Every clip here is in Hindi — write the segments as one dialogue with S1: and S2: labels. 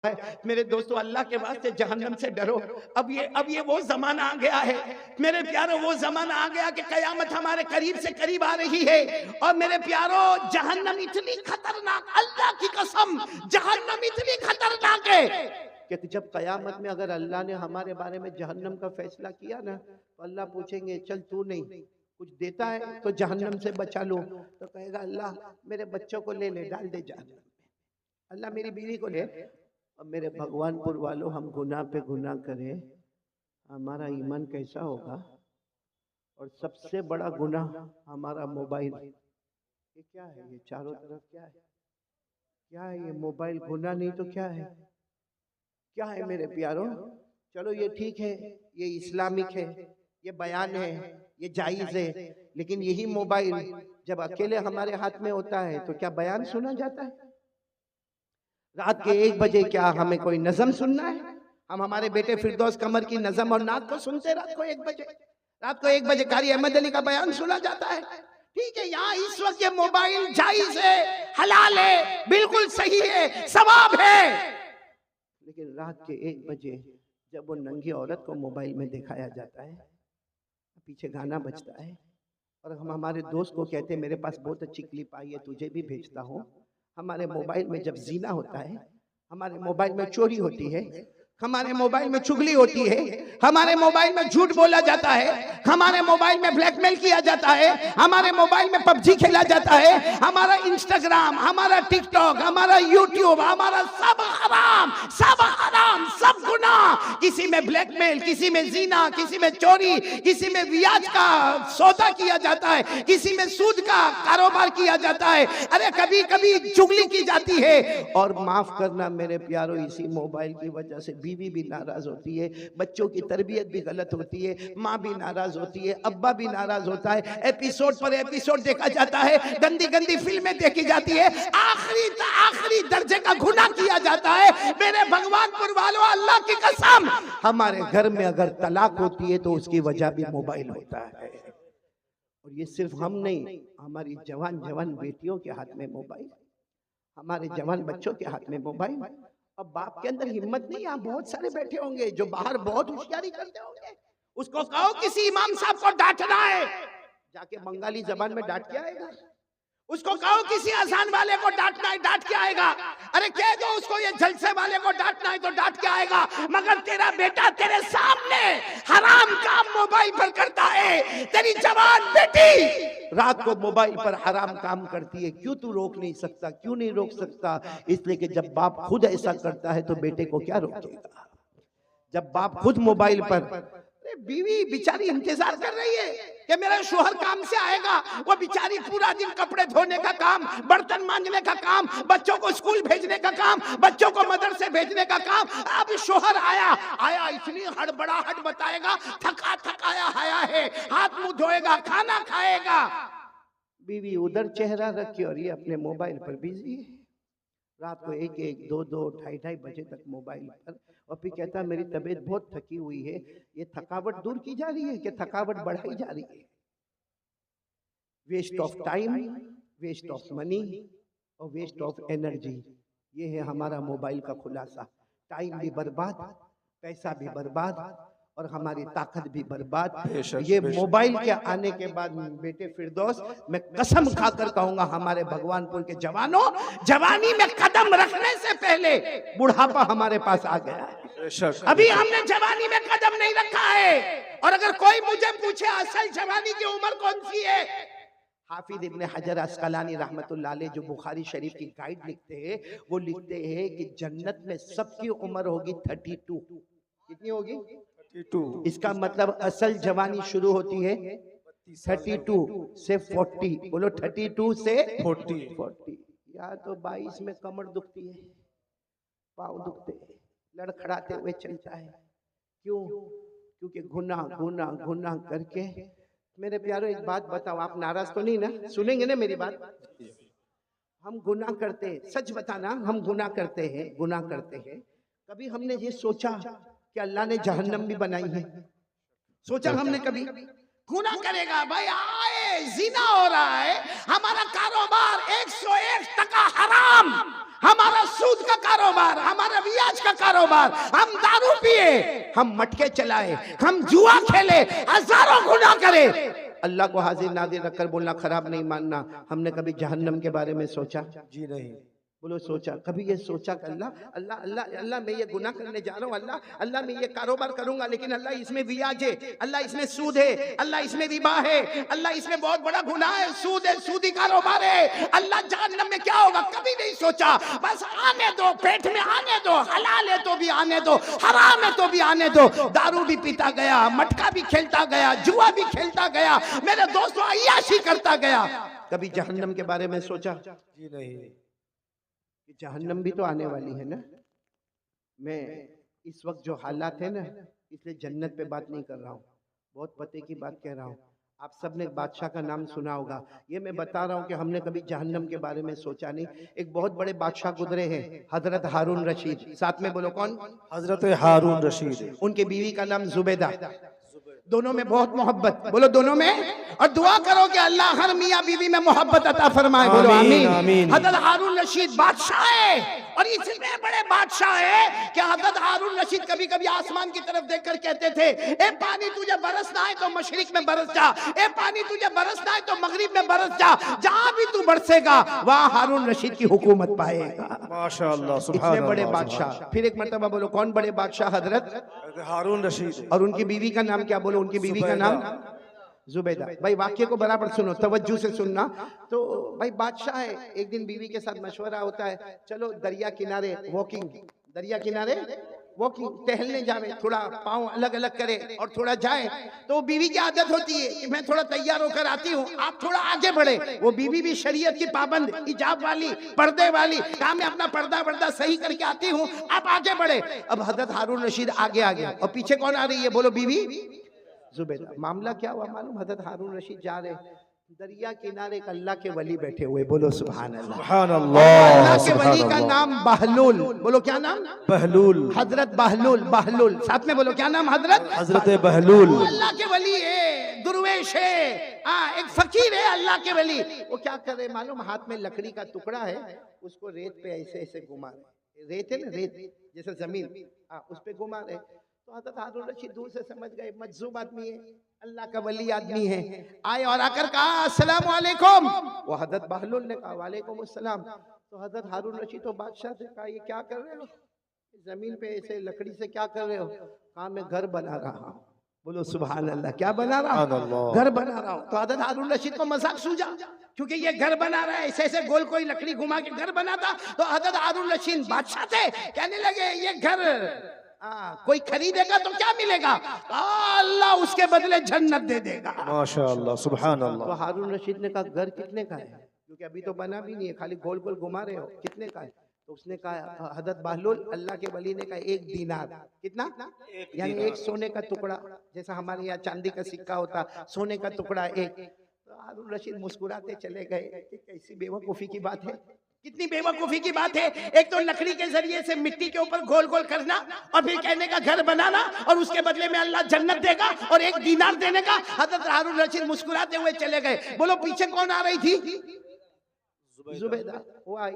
S1: है। मेरे दोस्तों, अल्लाह के वास्ते जहन्नम से डरो। अब ये वो जमाना आ गया है मेरे प्यारो, वो जमाना आ गया कि कयामत हमारे करीब से करीब आ रही है। और मेरे प्यारो, जहन्नम इतनी खतरनाक, अल्लाह की कसम, जहन्नम इतनी खतरनाक है कि जब कयामत में अगर अल्लाह ने हमारे बारे में जहन्नम का फैसला किया ना, तो अल्लाह पूछेंगे चल तू नहीं कुछ देता है तो जहन्नम से बचा लो, तो कहेगा अल्लाह मेरे बच्चों को ले ले, डाल दे जहन्नम में, अल्लाह मेरी बीवी को ले। अब मेरे भगवानपुर वालों, हम गुनाह पे गुनाह करें, हमारा ईमान कैसा होगा? और सबसे बड़ा गुनाह हमारा मोबाइल। ये क्या है? ये चारों तरफ क्या है? क्या है ये मोबाइल? गुनाह नहीं तो क्या है? क्या है मेरे प्यारों? चलो ये ठीक है, ये इस्लामिक है, ये बयान है, ये जायज है, लेकिन यही मोबाइल जब अकेले हमारे हाथ में होता है तो क्या बयान सुना जाता है? रात के 1 बजे क्या हमें कोई नज़म सुनना है? हम हमारे बेटे फिरदौस कमर की नज़म और नात को सुनते रात को 1 बजे। रात को 1 बजे कारी अहमद अली का बयान सुना जाता है। ठीक है, यहाँ इस वक्त ये मोबाइल जायज है, हलाल है, बिल्कुल सही है, सवाब है, लेकिन रात के 1 बजे जब वो नंगी औरत को मोबाइल में दिखाया जाता है, पीछे गाना बजता है, और हम हमारे दोस्त को कहते हैं मेरे पास बहुत अच्छी क्लिप आई है, तुझे भी भेजता हूँ। हमारे मोबाइल में जब जीना होता है, हमारे मोबाइल में चोरी होती है, हमारे मोबाइल में चुगली होती है, हमारे मोबाइल में झूठ बोला जाता है, हमारे मोबाइल में ब्लैकमेल किया जाता है, हमारे मोबाइल में पबजी खेला जाता है, हमारा इंस्टाग्राम, हमारा टिकटॉक, हमारा यूट्यूब, हमारा सब हराम, सब हराम, सब गुनाह। किसी में ब्लैकमेल, किसी में जीना, किसी में चोरी, किसी में ब्याज का सौदा किया जाता है, किसी में सूद का कारोबार किया जाता है, अरे कभी कभी चुगली की जाती है। और माफ करना मेरे प्यारो, इसी मोबाइल की वजह से बीवी भी नाराज होती है, बच्चों की तरबियत भी गलत होती है, माँ भी नाराज होती है, अब्बा भी नाराज होता है, एपिसोड पर एपिसोड देखा जाता है, गंदी गंदी फिल्में देखी जाती है, आखिरी दर्जे का गुनाह किया जाता है। मेरे भगवानपुर वालों, अल्लाह की कसम, हमारे घर में अगर तलाक होती है तो उसकी वजह भी मोबाइल होता है। और ये सिर्फ हम नहीं, हमारी जवान जवान बेटियों के हाथ में मोबाइल, हमारे जवान बच्चों के हाथ में मोबाइल। अब बाप के अंदर हिम्मत नहीं, यहाँ बहुत सारे बैठे होंगे जो बाहर बहुत होशियारी करते होंगे, उसको कहो किसी इमाम साहब को डांटना है, जाके बंगाली जबान में डांट के आएगा। उसको कहो किसी अजान वाले को डांटना है, डांट के आएगा। अरे कह दो उसको ये जलसे वाले को डांटना है तो डांट के आएगा। मगर तेरा बेटा तेरे सामने हराम काम मोबाइल पर करता है, तेरी जवान बेटी रात को मोबाइल पर हराम काम करती है, क्यों तू रोक नहीं सकता? क्यों नहीं रोक सकता? इसलिए कि जब बाप खुद ऐसा करता है तो बेटे को क्या रोकेगा? जब बाप खुद मोबाइल पर, बीवी बेचारी इंतजार कर रही है कि मेरा शोहर काम से आएगा, वो बेचारी पूरा दिन कपड़े धोने का काम, बर्तन मांजने का काम, बच्चों को स्कूल भेजने का काम, बच्चों को मदरसे भेजने का काम। अब शोहर आया इतनी हड़बड़ाहट बताएगा, थका थकाया आया है, हाथ मुंह धोएगा, खाना खाएगा, बीवी उधर चेहरा रखी और ये अपने मोबाइल पर बिजी है। रात को 1-1, 2-2, 2:30 बजे तक मोबाइल पर, और फिर कहता है मेरी तबीयत बहुत थकी हुई है। ये थकावट दूर की जा रही है कि थकावट बढ़ाई जा रही है? Waste of time, waste of money और वेस्ट ऑफ एनर्जी, ये है हमारा मोबाइल का खुलासा। टाइम भी बर्बाद, पैसा भी बर्बाद और हमारी ताकत भी बर्बाद। ये मोबाइल के आने के बाद बेटे फिरदौस, मैं कसम खाकर कहूंगा हमारे भगवानपुर के जवानों, जवानी में कदम रखने से पहले बुढ़ापा हमारे पास आ गया है। अभी हमने जवानी में कदम नहीं रखा है। और अगर कोई मुझे पूछे असल जवानी की उम्र कौन सी है, हाफिज इब्ने हजर अस्कलानी रहमतुल्लाह अलैह जो बुखारी शरीफ की गाइड लिखते हैं, वो लिखते हैं कि जन्नत में सबकी उम्र होगी 32। कितनी होगी? 32। इसका मतलब असल जवानी शुरू होती है 32 से 40। बोलो 32 से 40। या तो 22 में कमर दुखती है, पाँव दुखते हैं, लड़खड़ाते हुए चलता है। क्यों? क्योंकि गुनाह करके। मेरे प्यारो एक बात बताओ, आप नाराज तो नहीं ना? सुनेंगे ना मेरी बात? हम गुनाह करते हैं, सच बताना, हम गुनाह करते हैं। कभी हमने ये सोचा कि अल्लाह ने जहन्नम भी बनाई है? सोचा हमने कभी? गुनाह करेगा भाई, आए जिना हो रहा है, हमारा कारोबार 101% हराम, हमारा सूद का कारोबार, हमारा ब्याज का कारोबार, हम दारू पिए, हम मटके चलाए, हम जुआ खेले, हजारों गुनाह करे, अल्लाह को हाजिर नाजिर रखकर बोलना खराब नहीं मानना। हमने कभी जहन्नम के बारे में सोचा?
S2: जी नहीं।
S1: बोलो सोचा? कभी ये सोचा कि अल्लाह अल्लाह अल्लाह अल्लाह मैं ये गुनाह करने जा रहा हूँ, अल्लाह अल्लाह मैं ये कारोबार करूंगा, लेकिन अल्लाह इसमें ब्याज है, अल्लाह इसमें सूद है, अल्लाह इसमें रिबा है, अल्लाह इसमें बहुत बड़ा गुनाह है, सूद है, सूदी कारोबार है, अल्लाह जहन्नम में क्या होगा? कभी नहीं सोचा। बस आने दो, पेट में आने दो, हलाल है तो भी आने दो, हराम है तो भी आने दो। दारू भी पीता गया, मटका भी खेलता गया, जुआ भी खेलता गया, मेरे दोस्तों अय्याशी करता गया। कभी जहन्नम के बारे में सोचा?
S2: जी नहीं।
S1: जहन्नम भी तो आने वाली है ना। मैं इस वक्त जो हालात है ना, इसलिए जन्नत पे बात नहीं कर रहा हूँ, बहुत पते की बात कह रहा हूँ। आप सबने बादशाह का नाम सुना होगा, ये मैं बता रहा हूँ कि हमने कभी जहन्नम के बारे में सोचा नहीं। एक बहुत बड़े बादशाह गुजरे हैं, हजरत हारून रशीद। साथ में बोलो कौन?
S2: हजरत हारून रशीद।
S1: उनकी बीवी का नाम जुबैदा। दोनों में बहुत मोहब्बत, बोलो दोनों में। और दुआ करो कि अल्लाह हर मियाँ बीवी में मोहब्बत अता फरमाए, बोलो आमीन। हजरत हारून रशीद बादशाह है, और इतने बड़े बादशाह है कि हजरत हारून रशीद कभी कभी आसमान की तरफ देखकर कहते थे, ए पानी तुझे बरसना है तो मशरिक में बरस जा, ए पानी तुझे बरसना है तो मगरिब में बरस जा, जहां भी तू बरसेगा वहां हारून रशीद की हुकूमत पाएगा।
S2: माशाअल्लाह,
S1: इतने बड़े बादशाह। फिर एक मर्तबा बोलो कौन बड़े बादशाह? हजरत
S2: हारून रशीद।
S1: और उनकी बीवी का नाम क्या? बोलो उनकी बीवी का नाम जुबैदा। भाई वाक्य को बराबर सुनो, तवज्जो से सुनना। तो भाई बादशाह है, एक दिन बीवी के साथ मशवरा होता है, चलो दरिया किनारे वॉकिंग, दरिया किनारे वॉकिंग, टहलने जावे, थोड़ा पाँव अलग अलग करे और थोड़ा जाए। तो बीवी की आदत होती है कि मैं थोड़ा तैयार होकर आती हूँ, आप थोड़ा आगे बढ़े। वो बीवी भी शरीयत की पाबंद, हिजाब वाली, पर्दे वाली, कहा मैं अपना पर्दा सही करके आती हूँ, आप आगे बढ़े। अब हजरत हारून रशीद आगे आ गया, और पीछे कौन आ रही है? बोलो बीवी जुबैदा। मामला क्या हुआ मालूम? हजरत हारून रशीद जा रहे, दरिया किनारे एक अल्लाह के वली बैठे हुए, बोलो सुभान अल्लाह।
S2: सुभान अल्लाह।
S1: अल्लाह के वली का नाम बहलूल, बोलो क्या नाम?
S2: बहलूल।
S1: हजरत बहलूल, बहलूल साथ में बोलो क्या नाम?
S2: हजरत बहलूल।
S1: अल्लाह के वली है, दुर्वेश है, एक फकीर है अल्लाह के वली। वो क्या कर रहे मालूम? हाथ में लकड़ी का टुकड़ा है, उसको रेत पे ऐसे ऐसे घुमा रहे, रेत है ना, रेत जैसे जमीन, उस पे घुमा रहे। तो हजरत हारून रशीद दूर से समझ गए मजजूब आदमी है, अल्लाह का वली आदमी है। आए और आकर कहा अस्सलाम वालेकुम। वो हजरत बहलूल ने कहा वालेकुम अस्सलाम। तो हजरत हारून रशीद तो बादशाह से कहा ये क्या कर रहे हो, जमीन पे ऐसे लकड़ी से क्या कर रहे हो? कहा मैं घर बना रहा हूँ, बोलो सुभान अल्लाह। क्या बना रहा हूँ? घर बना रहा हूँ। तो हजरत हारून रशीद को मजाक सूझा, क्योंकि ये घर बना रहा है, ऐसे ऐसे गोल कोई लकड़ी घुमा के घर बनाता। तो हजरत हारून रशीद बादशाह थे, कहने लगे ये घर कोई खरीदेगा तो क्या मिलेगा? अल्लाह उसके बदले जन्नत दे देगा।
S2: माशाअल्लाह, सुभान अल्लाह।
S1: तो हारून रशीद ने कहा घर कितने का है? क्योंकि अभी तो बना भी नहीं है, खाली गोल गोल घुमा रहे हो, कितने का है? तो उसने कहा, हजरत बहलूल अल्लाह के वली ने कहा 1 दीनार। कितना? यानी एक सोने का टुकड़ा, जैसा हमारे यहाँ चांदी का सिक्का होता, सोने का टुकड़ा एक। तो हारून रशीद मुस्कुराते चले गए, कैसी बेवकूफी की बात है, कितनी बेवकूफी की बात है। एक तो लकड़ी के जरिए से मिट्टी के ऊपर गोल गोल करना, और फिर कहने का घर बनाना, और उसके बदले में अल्लाह जन्नत देगा, और 1 दीनार देने का। हजरत हारून रशीद मुस्कुराते हुए चले गए। बोलो पीछे कौन आ रही थी? जुबैदा। वो आई,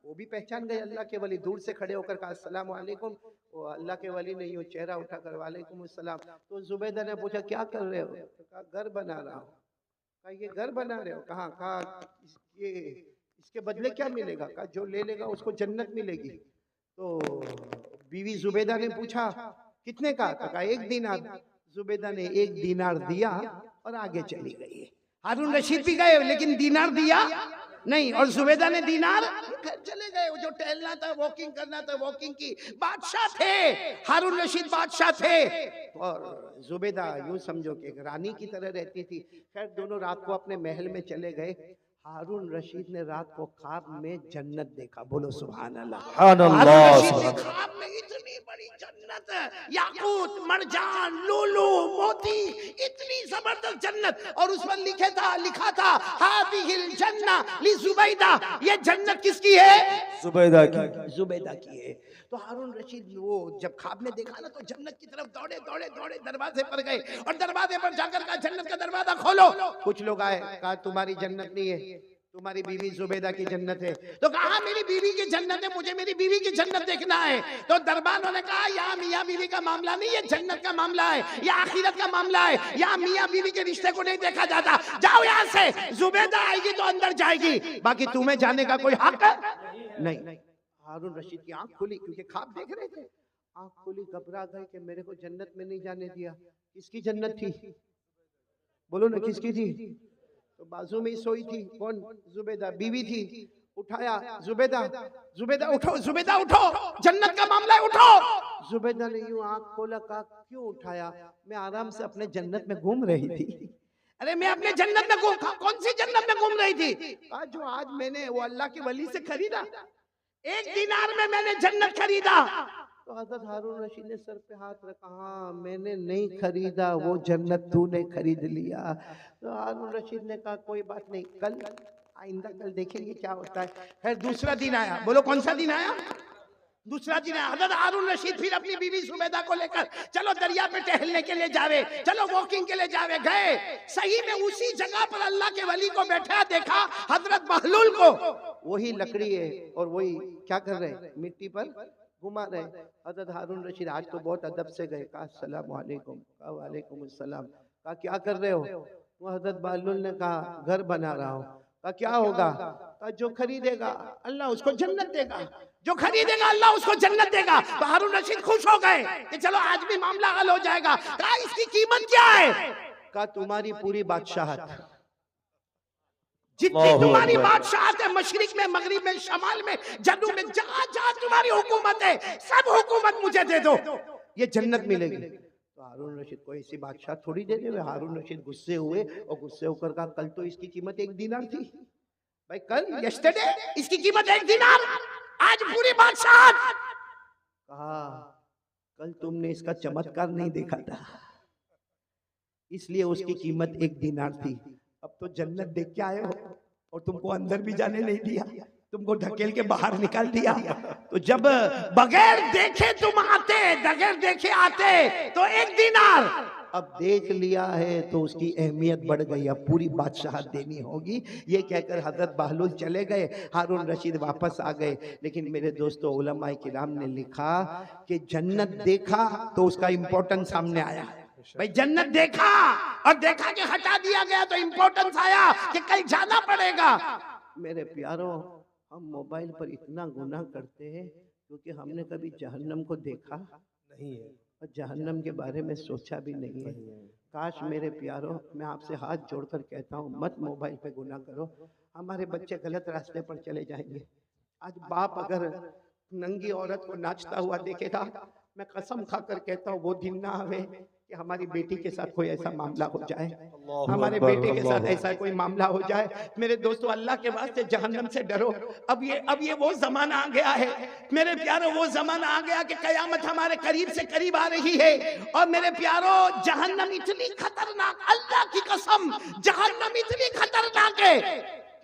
S1: वो भी पहचान गए अल्लाह के वली, दूर से खड़े होकर कहा अस्सलाम वालेकुम। वो अल्लाह के वली ने यूं चेहरा उठाकर वालेकुम अस्सलाम। तो जुबैदा ने पूछा क्या कर रहे हो? तो कहा घर बना रहा हूँ। कहा ये घर बना रहे हो? कहाँ? कहा ये इसके बदले क्या मिलेगा? कहा जो ले लेगा उसको जन्नत मिलेगी। तो बीवी जुबैदा ने पूछा कितने का? कहा 1 दीनार। जुबैदा ने 1 दीनार दिया और आगे चली गई। हारून रशीद भी गए, लेकिन दीनार दिया नहीं, और जुबैदा ने दीनार घर चले गए। जो टहलना था, वॉकिंग करना था, वॉकिंग की। बादशाह थे, हारून रशीद बादशाह थे, और जुबैदा यूं समझो कि एक रानी की तरह रहती थी। खैर दोनों रात को अपने महल में चले गए। हारून रशीद ने रात को ख्वाब में जन्नत देखा, बोलो सुभान अल्लाह। ख्वाब में इतनी बड़ी जन्नत, याकूत, मरजान, लूलू, मोती, इतनी जबरदस्त जन्नत, और उस पर लिखा था हादिहिल जन्ना ली जुबैदा। ये जन्नत किसकी है? जुबैदा की। जुबैदा की है। तो हारून रशीद वो जब ख्वाब में देखा ना, तो जन्नत की तरफ दौड़े दौड़े दौड़े दरवाजे पर गए, और दरवाजे पर जाकर कहा जन्नत का दरवाजा खोलो। कुछ लोग आए, कहा तुम्हारी जन्नत नहीं है, तुम्हारी बीवी जुबैदा की जन्नत है। तो कहा मेरी बीवी की जन्नत है, मुझे मेरी बीवी की जन्नत देखना है। तो दरबारों ने कहा यहाँ मियाँ बीवी का मामला नहीं, ये जन्नत का मामला है, ये आखिरत का मामला है, यहाँ मियाँ बीवी के रिश्ते को नहीं देखा जाता। जाओ यहाँ से, जुबैदा आएगी तो अंदर जाएगी, बाकी तुम्हें जाने का कोई हक नहीं। हारून रशीद की आंख खुली, क्योंकि ख्वाब देख रहे थे। आंख खुली, घबरा गए कि मेरे को जन्नत में नहीं जाने दिया। किसकी जन्नत थी? बोलो ना, किसकी थी? तो बाजू में ही सोई थी। कौन? जुबैदा बीवी थी। उठाया, जुबैदा, जुबैदा उठो, जुबैदा उठो, जन्नत का मामला है, उठो। जुबैदा ने यूं आंख खोला, कहा क्यों उठाया? मैं आराम से अपने जन्नत में घूम रही थी। अरे मैं अपने जन्नत में घूम, कौन सी जन्नत में घूम रही थी? आज जो आज मैंने वो अल्लाह के वली से खरीदा, 1 दीनार में मैंने जन्नत खरीदा। तो हज़रत हारून रशीद ने सर पे हाथ रखा, हाँ मैंने नहीं खरीदा, वो जन्नत तूने खरीद लिया। तो हारून रशीद ने कहा कोई बात नहीं, कल आइंदा कल देखेंगे क्या होता है। फिर दूसरा दिन आया। बोलो कौन सा दिन आया? दूसरा दिन आया। हज़रत हारून रशीद फिर अपनी बीवी जुबैदा को लेकर चलो दरिया पे टहलने के लिए जावे, चलो वॉकिंग के लिए जावे। गए, सही में उसी जगह पर अल्लाह के वली को बैठा देखा, हजरत बहलूल को। वही लकड़ी है और वही क्या कर रहे हैं, मिट्टी पर घुमा रहे। हजरत हारून रशीद आज तो बहुत अदब से गए, कहा अस्सलाम वालेकुम। कहा वालेकुम अस्सलाम। कहा क्या कर रहे हो? वो हजरत बहलूल ने कहा घर बना रहा हूँ। कहा क्या होगा? कहा जो खरीदेगा अल्लाह उसको जन्नत देगा, जो खरीदेगा अल्लाह उसको जन्नत देगा। तो हारून रशीद खुश हो गए कि चलो आज भी मामला हल हो जाएगा। कहा इसकी कीमत क्या है? कहा तुम्हारी पूरी बादशाहत, जितनी तुम्हारी बादशाहत है, मशरिक में, मगरिब में, शमाल में, जन्नत में, जहां जहां तुम्हारी हुकूमत है, सब हुकूमत मुझे दे दो, ये जन्नत मिलेगी। तो हारून रशीद को ऐसी बादशाह थोड़ी दे दे। हारून रशीद गुस्से हुए और गुस्से होकर कहा कल तो इसकी कीमत 1 दीनार थी भाई, कल यस्टरडे इसकी कीमत 1 दीनार, आज पूरी बादशाहत। कहा कल तुमने इसका चमत्कार नहीं देखा था, इसलिए उसकी कीमत 1 दीनार थी। अब तो जन्नत देख के आए हो और तुमको अंदर भी जाने नहीं दिया, तुमको ढकेल के बाहर निकाल दिया। तो जब बगैर देखे तुम आते, बगैर देखे आते तो 1 दीनार, अब देख लिया है तो उसकी अहमियत बढ़ गई, अब पूरी बादशाहत देनी होगी। ये कहकर हजरत बहलूल चले गए, हारून रशीद वापस आ गए। लेकिन मेरे दोस्तों, उलमाए किराम ने लिखा कि जन्नत देखा तो उसका इंपॉर्टेंस सामने आया। भाई जन्नत देखा और देखा कि हटा दिया गया तो इंपॉर्टेंस आया कि कल जाना पड़ेगा। मेरे प्यारों, हम मोबाइल पर इतना गुनाह करते हैं क्योंकि हमने कभी जहन्नम को देखा नहीं है और जहन्नम के बारे में सोचा भी नहीं है। काश मेरे प्यारों, मैं आपसे हाथ जोड़कर कहता हूँ मत मोबाइल पे गुनाह करो, हमारे बच्चे गलत रास्ते पर चले जाएंगे। आज बाप अगर नंगी औरत को नाचता हुआ देखेगा, मैं कसम खाकर कहता हूँ वो दिन ना आवे कि हमारी बेटी के साथ कोई ऐसा मामला हो जाए, हमारे बेटे के साथ ऐसा कोई मामला हो जाए। मेरे दोस्तों, अल्लाह के वास्ते जहन्नम से डरो। अब ये वो जमाना आ गया है मेरे प्यारों, वो जमाना आ गया कि कयामत हमारे करीब से करीब आ रही है। और मेरे प्यारों, जहन्नम इतनी खतरनाक, अल्लाह की कसम, जहन्नम इतनी खतरनाक है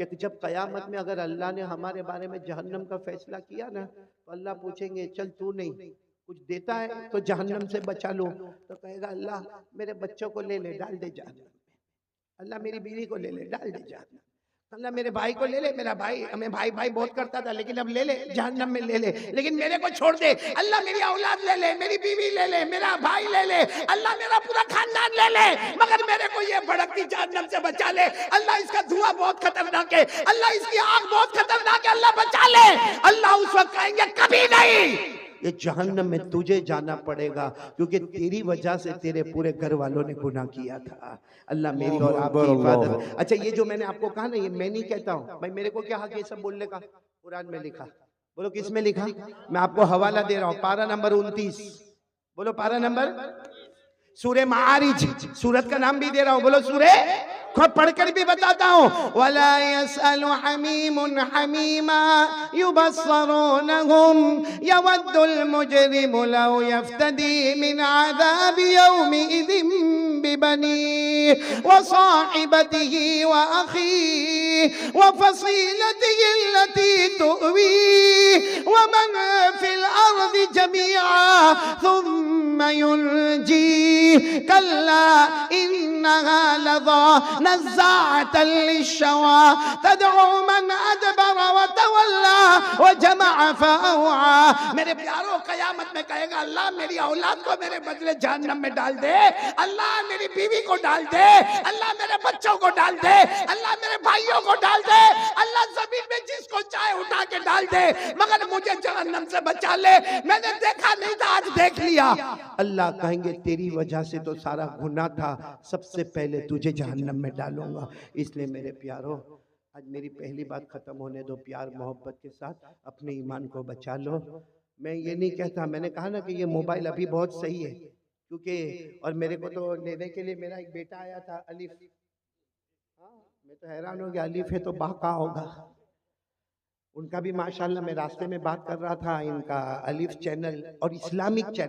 S1: कि जब कयामत में अगर अल्लाह ने हमारे बारे में जहन्नम का फैसला किया ना, तो अल्लाह पूछेंगे चल तू नहीं कुछ देता है तो जहन्नम से बचा लो, तो कहेगा अल्लाह मेरे बच्चों को ले ले डाल दे जहन्नम में, अल्लाह मेरी बीवी को ले ले डाल दे जहन्नम, अल्लाह मेरे भाई को ले ले, मेरा भाई हमें भाई भाई बहुत करता था लेकिन अब ले ले जहन्नम में ले ले, लेकिन मेरे को छोड़ दे, अल्लाह मेरी औलाद ले ले, मेरी बीवी ले ले, मेरा भाई ले ले, अल्लाह मेरा पूरा खानदान ले ले, मगर मेरे को ये भड़कती जहन्नम से बचा ले, अल्लाह इसका धुआं बहुत खतरनाक है, अल्लाह इसकी आग बहुत खतरनाक है, अल्लाह बचा ले। अल्लाह उस वक्त कहेंगे कभी नहीं, ये जहन्नम में तुझे जाना पड़ेगा क्योंकि तेरी वजह से तेरे पूरे घर वालों ने गुनाह किया था। अल्लाह मेरी और आपकी हिफाजत। अच्छा, ये जो मैंने आपको कहा ना, ये मैं नहीं कहता हूँ भाई, मेरे को क्या हक ये सब बोलने का? कुरान में लिखा। बोलो किस में लिखा? मैं आपको हवाला दे रहा हूँ, पारा नंबर 29। बोलो पारा नंबर, सूरे मारिज, सूरत का नाम भी दे रहा हूँ। बोलो सूरे, खुद पढ़कर भी बताता हूँ। वला यसअलु हमीमुन हमीमा युबस्सरूनहुम यवद्दुल मुजरिमु लौ यफ्तदी मिन अज़ाबि यौमिइज़िन बिबनीहि व साहिबतिही व अखीहि व फसीलतिही अल्लती तुवीहि व मन फिल अर्दि जमीअन सुम्मा युनजी कल्ला इन्नहा लज़ा नज़्ज़ाअतल लिश्शवा तदउ मन अदबर व तवल्ला व जमअ फअवा। मेरे प्यारो क़यामत में कहेगा अल्लाह मेरी औलाद को मेरे बदले जहन्नम में डाल दे, अल्लाह मेरी बीवी को डाल दे, अल्लाह मेरे बच्चों को डाल दे, अल्लाह मेरे भाइयों को डाल दे, अल्लाह जमीन में जिसको चाहे उठा के डाल दे, मगर मुझे जहन्नम से बचा ले। मैंने देखा नहीं था, आज देख लिया। अल्लाह कहेंगे तेरी वजह से तो सारा गुनाह था, सबसे पहले तुझे जहन्नम में डालूंगा। इसलिए मेरे प्यारो आज मेरी पहली बात खत्म होने दो, प्यार मोहब्बत के साथ अपने ईमान को बचा लो। मैं ये नहीं कहता, मैंने कहा ना कि ये मोबाइल अभी बहुत सही है, क्योंकि और मेरे को तो लेने के लिए मेरा एक बेटा आया था अलिफ, हाँ मैं तो हैरान हो गया, अलिफ है तो बा का होगा। उनका भी माशाल्लाह मैं रास्ते में बात कर रहा था, इनका अलिफ चैनल और इस्लामिक चैनल